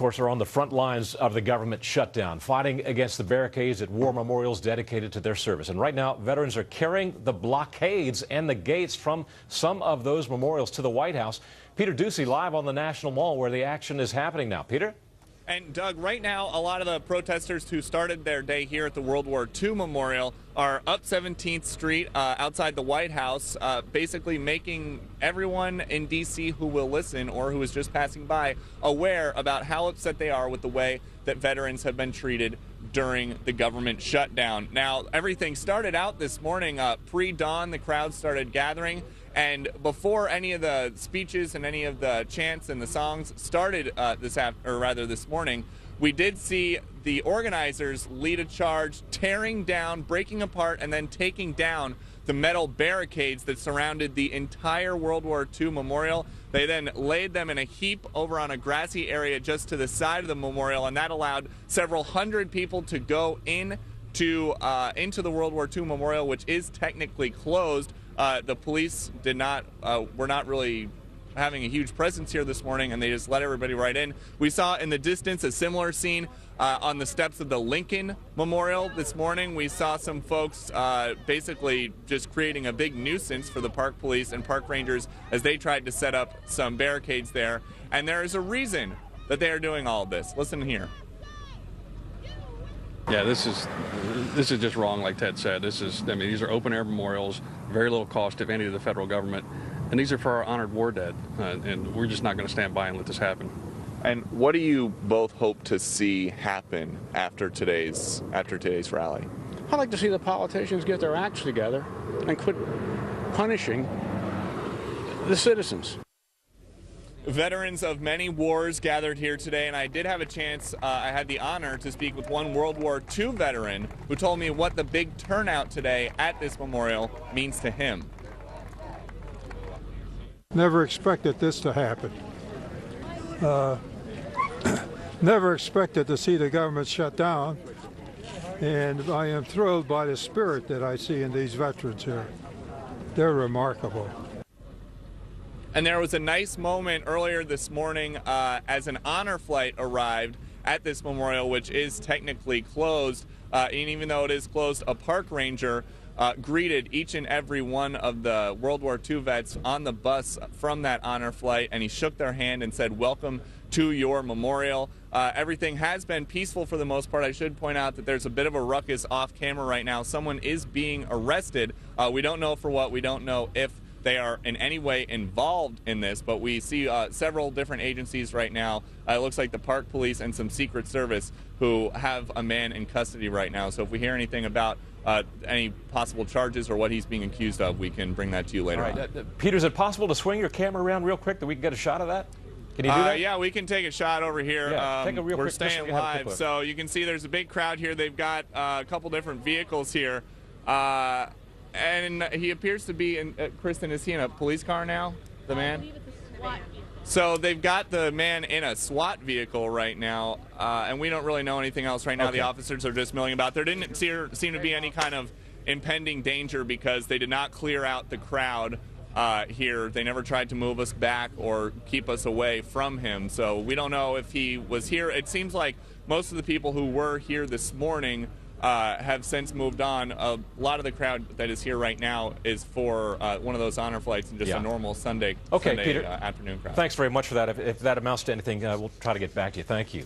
Course, are on the front lines of the government shutdown, fighting against the barricades at war memorials dedicated to their service. And right now, veterans are carrying the blockades and the gates from some of those memorials to the White House. Peter Ducey live on the National Mall where the action is happening now. Peter? And Doug, right now, a lot of the protesters who started their day here at the World War II Memorial are up 17th Street outside the White House, basically making everyone in D.C. who will listen or who is just passing by aware about how upset they are with the way that veterans have been treated during the government shutdown. Now, everything started out this morning, pre-dawn, the crowd started gathering. And before any of the speeches and any of the chants and the songs started this morning, we did see the organizers lead a charge, tearing down, breaking apart, and then taking down the metal barricades that surrounded the entire World War II memorial. They then laid them in a heap over on a grassy area just to the side of the memorial, and that allowed several hundred people to go into the World War II memorial, which is technically closed. The police were not really having a huge presence here this morning, and they just let everybody right in. We saw in the distance a similar scene on the steps of the Lincoln Memorial this morning. We saw some folks basically just creating a big nuisance for the park police and park rangers as they tried to set up some barricades there. And there is a reason that they are doing all of this. Listen here. Yeah, this is just wrong, like Ted said. These are open air memorials, very little cost, if any, to the federal government, and these are for our honored war dead, and we're just not going to stand by and let this happen. And what do you both hope to see happen after today's rally? I'd like to see the politicians get their acts together and quit punishing the citizens. Veterans of many wars gathered here today, and I did have a chance, I had the honor to speak with one World War II veteran who told me what the big turnout today at this memorial means to him. Never expected this to happen. Never expected to see the government shut down, and I am thrilled by the spirit that I see in these veterans here. They're remarkable. And there was a nice moment earlier this morning as an honor flight arrived at this memorial, which is technically closed. And even though it is closed, a park ranger greeted each and every one of the World War II vets on the bus from that honor flight, and he shook their hand and said, "Welcome to your memorial." Everything has been peaceful for the most part. I should point out that there's a bit of a ruckus off camera right now. Someone is being arrested. We don't know for what. We don't know if they are in any way involved in this, but we see several different agencies right now. It looks like the park police and some Secret Service who have a man in custody right now. So if we hear anything about any possible charges or what he's being accused of, we can bring that to you later on. Peter, is it possible to swing your camera around real quick that we can get a shot of that? Can you do that? Yeah, we can take a shot over here. Yeah, take a real we're quick, staying live, so you can see there's a big crowd here. They've got a couple different vehicles here. And he appears to be in, Kristen, is he in a police car now, the man? I believe it's a SWAT vehicle. So they've got the man in a SWAT vehicle right now, and we don't really know anything else right now. Okay. The officers are just milling about. There didn't seem to be any kind of impending danger because they did not clear out the crowd here. They never tried to move us back or keep us away from him. So we don't know if he was here. It seems like most of the people who were here this morning have since moved on. A lot of the crowd that is here right now is for one of those honor flights and just a normal Sunday Peter, afternoon crowd. Thanks very much for that. If that amounts to anything, we'll try to get back to you. Thank you.